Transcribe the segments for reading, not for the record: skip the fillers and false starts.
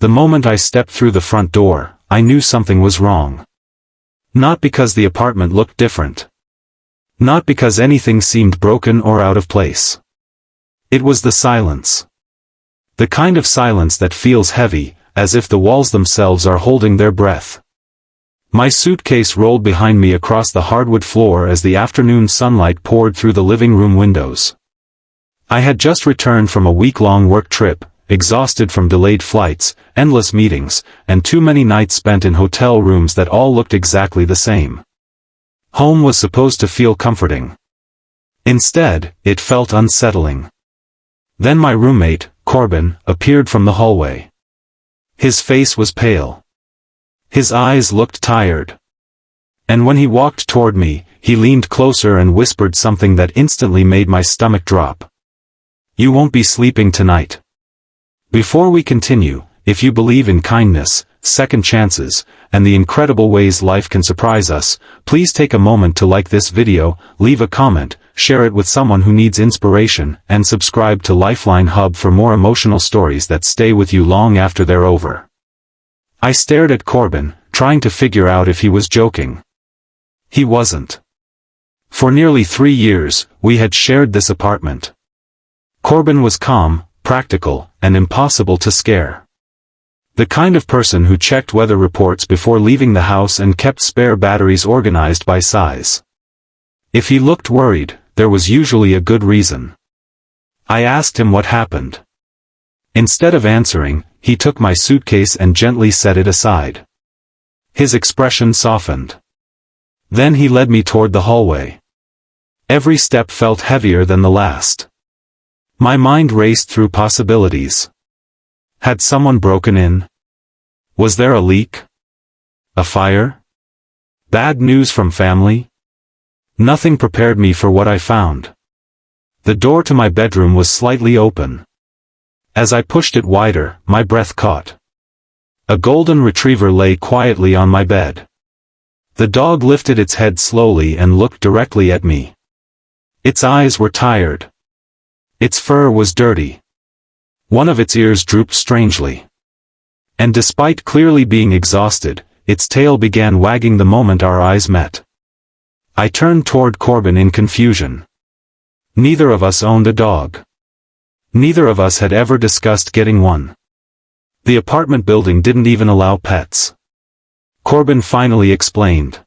The moment I stepped through the front door, I knew something was wrong. Not because the apartment looked different. Not because anything seemed broken or out of place. It was the silence. The kind of silence that feels heavy, as if the walls themselves are holding their breath. My suitcase rolled behind me across the hardwood floor as the afternoon sunlight poured through the living room windows. I had just returned from a week-long work trip, exhausted from delayed flights, endless meetings, and too many nights spent in hotel rooms that all looked exactly the same. Home was supposed to feel comforting. Instead, it felt unsettling. Then my roommate, Corbin, appeared from the hallway. His face was pale. His eyes looked tired. And when he walked toward me, he leaned closer and whispered something that instantly made my stomach drop. "You won't be sleeping tonight." Before we continue, if you believe in kindness, second chances, and the incredible ways life can surprise us, please take a moment to like this video, leave a comment, share it with someone who needs inspiration, and subscribe to LifeLine Hub for more emotional stories that stay with you long after they're over. I stared at Corbin, trying to figure out if he was joking. He wasn't. For nearly 3 years, we had shared this apartment. Corbin was calm, practical, and impossible to scare. The kind of person who checked weather reports before leaving the house and kept spare batteries organized by size. If he looked worried, there was usually a good reason. I asked him what happened. Instead of answering, he took my suitcase and gently set it aside. His expression softened. Then he led me toward the hallway. Every step felt heavier than the last. My mind raced through possibilities. Had someone broken in? Was there a leak? A fire? Bad news from family? Nothing prepared me for what I found. The door to my bedroom was slightly open. As I pushed it wider, my breath caught. A golden retriever lay quietly on my bed. The dog lifted its head slowly and looked directly at me. Its eyes were tired. Its fur was dirty. One of its ears drooped strangely. And despite clearly being exhausted, its tail began wagging the moment our eyes met. I turned toward Corbin in confusion. Neither of us owned a dog. Neither of us had ever discussed getting one. The apartment building didn't even allow pets. Corbin finally explained.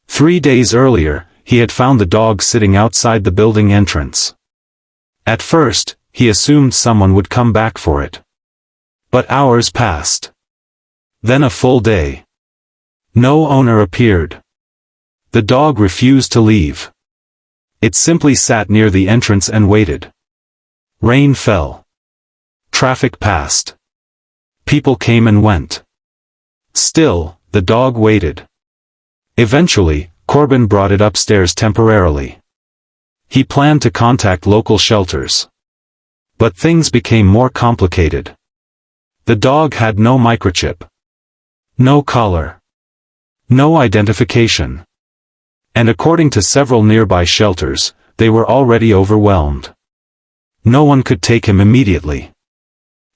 3 days earlier, he had found the dog sitting outside the building entrance. At first, he assumed someone would come back for it. But hours passed. Then a full day. No owner appeared. The dog refused to leave. It simply sat near the entrance and waited. Rain fell. Traffic passed. People came and went. Still, the dog waited. Eventually, Corbin brought it upstairs temporarily. He planned to contact local shelters. But things became more complicated. The dog had no microchip. No collar. No identification. And according to several nearby shelters, they were already overwhelmed. No one could take him immediately.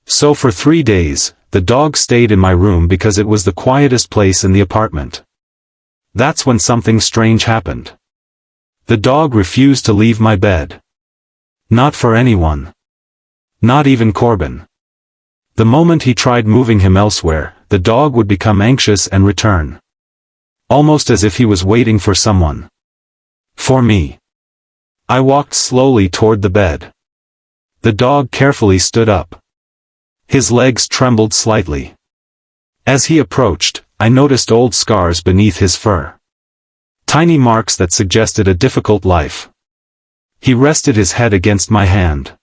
So for 3 days, the dog stayed in my room because it was the quietest place in the apartment. That's when something strange happened. The dog refused to leave my bed. Not for anyone. Not even Corbin. The moment he tried moving him elsewhere, the dog would become anxious and return. Almost as if he was waiting for someone. For me. I walked slowly toward the bed. The dog carefully stood up. His legs trembled slightly. As he approached, I noticed old scars beneath his fur. Tiny marks that suggested a difficult life. He rested his head against my hand.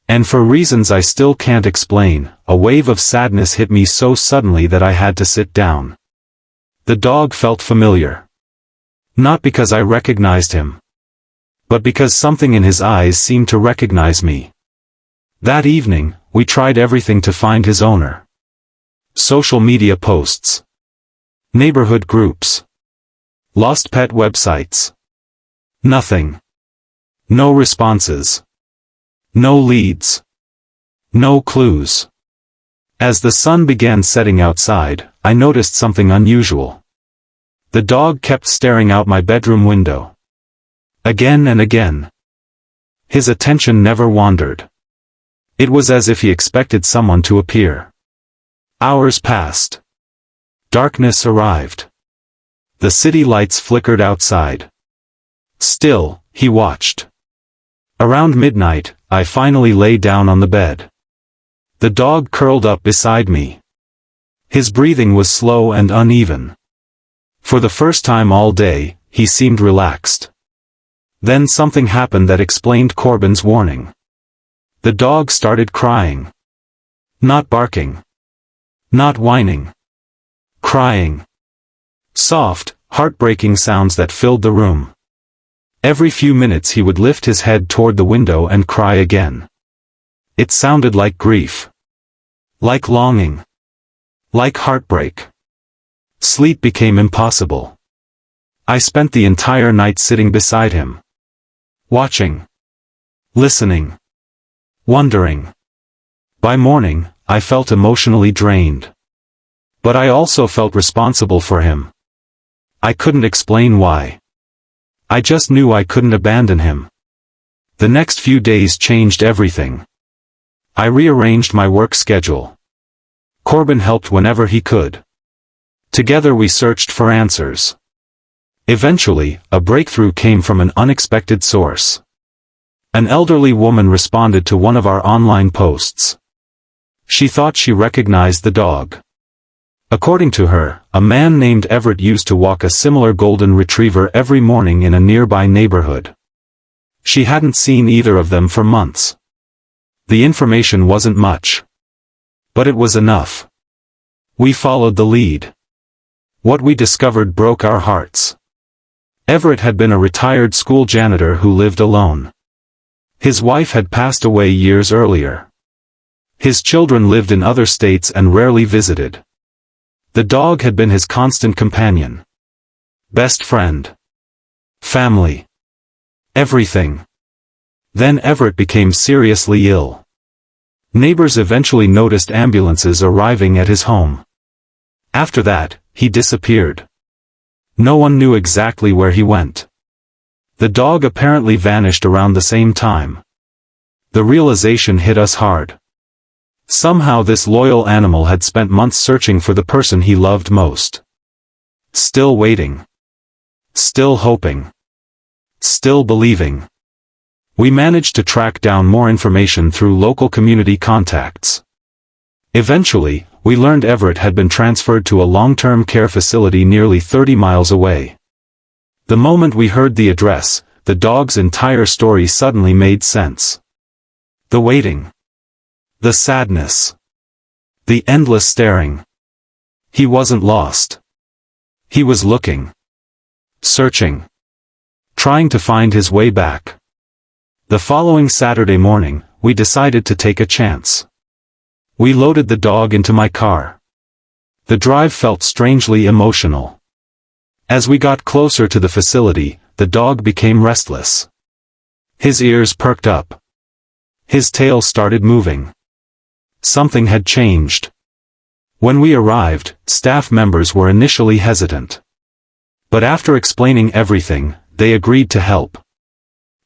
And for reasons I still can't explain, a wave of sadness hit me so suddenly that I had to sit down. The dog felt familiar. Not because I recognized him. But because something in his eyes seemed to recognize me. That evening, we tried everything to find his owner. Social media posts. Neighborhood groups. Lost pet websites. Nothing. No responses. No leads. No clues. As the sun began setting outside, I noticed something unusual. The dog kept staring out my bedroom window. Again and again. His attention never wandered. It was as if he expected someone to appear. Hours passed. Darkness arrived. The city lights flickered outside. Still, he watched. Around midnight, I finally lay down on the bed. The dog curled up beside me. His breathing was slow and uneven. For the first time all day, he seemed relaxed. Then something happened that explained Corbin's warning. The dog started crying. Not barking. Not whining. Crying. Soft, heartbreaking sounds that filled the room. Every few minutes he would lift his head toward the window and cry again. It sounded like grief. Like longing. Like heartbreak. Sleep became impossible. I spent the entire night sitting beside him. Watching. Listening. Wondering. By morning, I felt emotionally drained. But I also felt responsible for him. I couldn't explain why. I just knew I couldn't abandon him. The next few days changed everything. I rearranged my work schedule. Corbin helped whenever he could. Together we searched for answers. Eventually, a breakthrough came from an unexpected source. An elderly woman responded to one of our online posts. She thought she recognized the dog. According to her, a man named Everett used to walk a similar golden retriever every morning in a nearby neighborhood. She hadn't seen either of them for months. The information wasn't much. But it was enough. We followed the lead. What we discovered broke our hearts. Everett had been a retired school janitor who lived alone. His wife had passed away years earlier. His children lived in other states and rarely visited. The dog had been his constant companion. Best friend. Family. Everything. Then Everett became seriously ill. Neighbors eventually noticed ambulances arriving at his home. After that, he disappeared. No one knew exactly where he went. The dog apparently vanished around the same time. The realization hit us hard. Somehow this loyal animal had spent months searching for the person he loved most. Still waiting. Still hoping. Still believing. We managed to track down more information through local community contacts. Eventually, we learned Everett had been transferred to a long-term care facility nearly 30 miles away. The moment we heard the address, the dog's entire story suddenly made sense. The waiting. The sadness. The endless staring. He wasn't lost. He was looking. Searching. Trying to find his way back. The following Saturday morning, we decided to take a chance. We loaded the dog into my car. The drive felt strangely emotional. As we got closer to the facility, the dog became restless. His ears perked up. His tail started moving. Something had changed. When we arrived, staff members were initially hesitant. But after explaining everything, they agreed to help.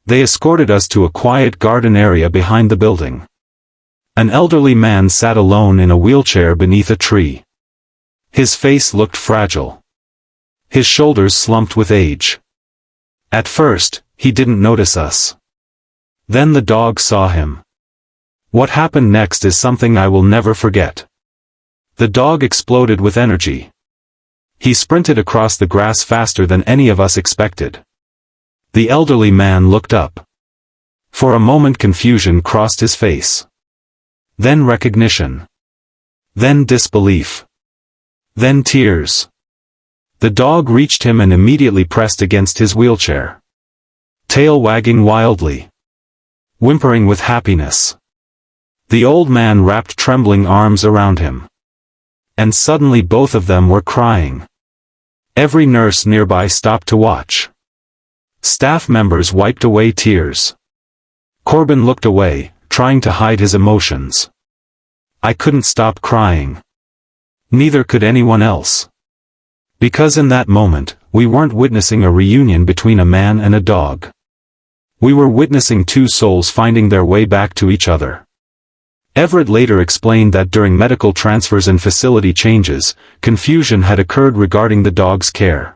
They escorted us to a quiet garden area behind the building. An elderly man sat alone in a wheelchair beneath a tree. His face looked fragile. His shoulders slumped with age. At first, he didn't notice us. Then the dog saw him. What happened next is something I will never forget. The dog exploded with energy. He sprinted across the grass faster than any of us expected. The elderly man looked up. For a moment confusion crossed his face. Then recognition. Then disbelief. Then tears. The dog reached him and immediately pressed against his wheelchair. Tail wagging wildly. Whimpering with happiness. The old man wrapped trembling arms around him. And suddenly both of them were crying. Every nurse nearby stopped to watch. Staff members wiped away tears. Corbin looked away, trying to hide his emotions. I couldn't stop crying. Neither could anyone else. Because in that moment, we weren't witnessing a reunion between a man and a dog. We were witnessing two souls finding their way back to each other. Everett later explained that during medical transfers and facility changes, confusion had occurred regarding the dog's care.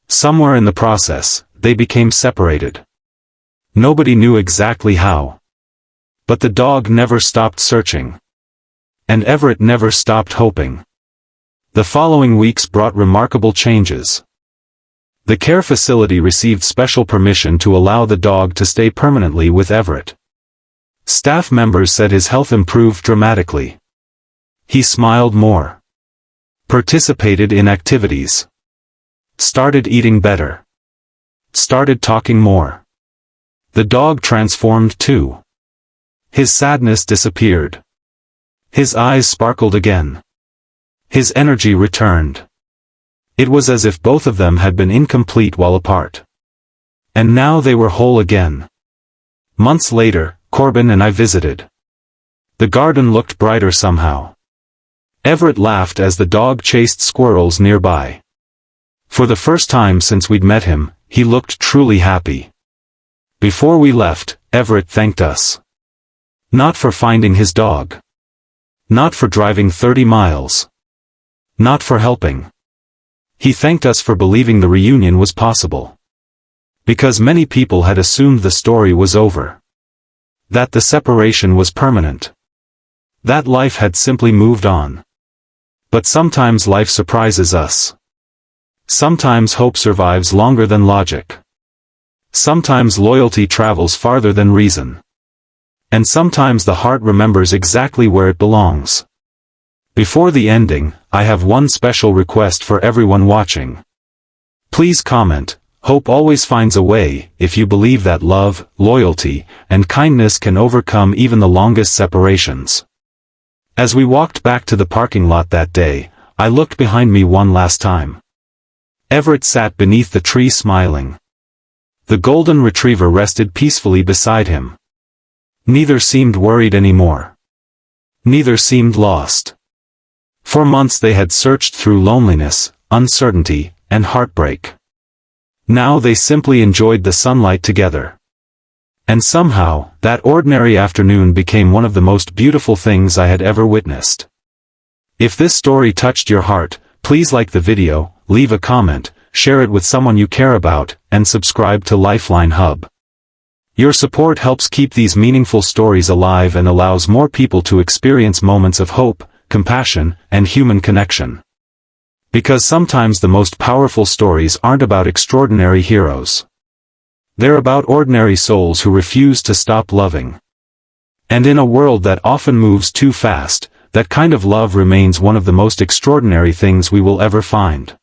Somewhere in the process, they became separated. Nobody knew exactly how. But the dog never stopped searching. And Everett never stopped hoping. The following weeks brought remarkable changes. The care facility received special permission to allow the dog to stay permanently with Everett. Staff members said his health improved dramatically. He smiled more. Participated in activities. Started eating better. Started talking more. The dog transformed too. His sadness disappeared. His eyes sparkled again. His energy returned. It was as if both of them had been incomplete while apart. And now they were whole again. Months later, Corbin and I visited. The garden looked brighter somehow. Everett laughed as the dog chased squirrels nearby. For the first time since we'd met him, he looked truly happy. Before we left, Everett thanked us. Not for finding his dog. Not for driving 30 miles. Not for helping. He thanked us for believing the reunion was possible. Because many people had assumed the story was over. That the separation was permanent. That life had simply moved on. But sometimes life surprises us. Sometimes hope survives longer than logic. Sometimes loyalty travels farther than reason. And sometimes the heart remembers exactly where it belongs. Before the ending, I have one special request for everyone watching. Please comment, "Hope always finds a way," if you believe that love, loyalty, and kindness can overcome even the longest separations. As we walked back to the parking lot that day, I looked behind me one last time. Everett sat beneath the tree smiling. The golden retriever rested peacefully beside him. Neither seemed worried anymore. Neither seemed lost. For months they had searched through loneliness, uncertainty, and heartbreak. Now they simply enjoyed the sunlight together. And somehow, that ordinary afternoon became one of the most beautiful things I had ever witnessed. If this story touched your heart, please like the video, leave a comment, share it with someone you care about, and subscribe to LifeLine Hub. Your support helps keep these meaningful stories alive and allows more people to experience moments of hope, compassion, and human connection. Because sometimes the most powerful stories aren't about extraordinary heroes. They're about ordinary souls who refuse to stop loving. And in a world that often moves too fast, that kind of love remains one of the most extraordinary things we will ever find.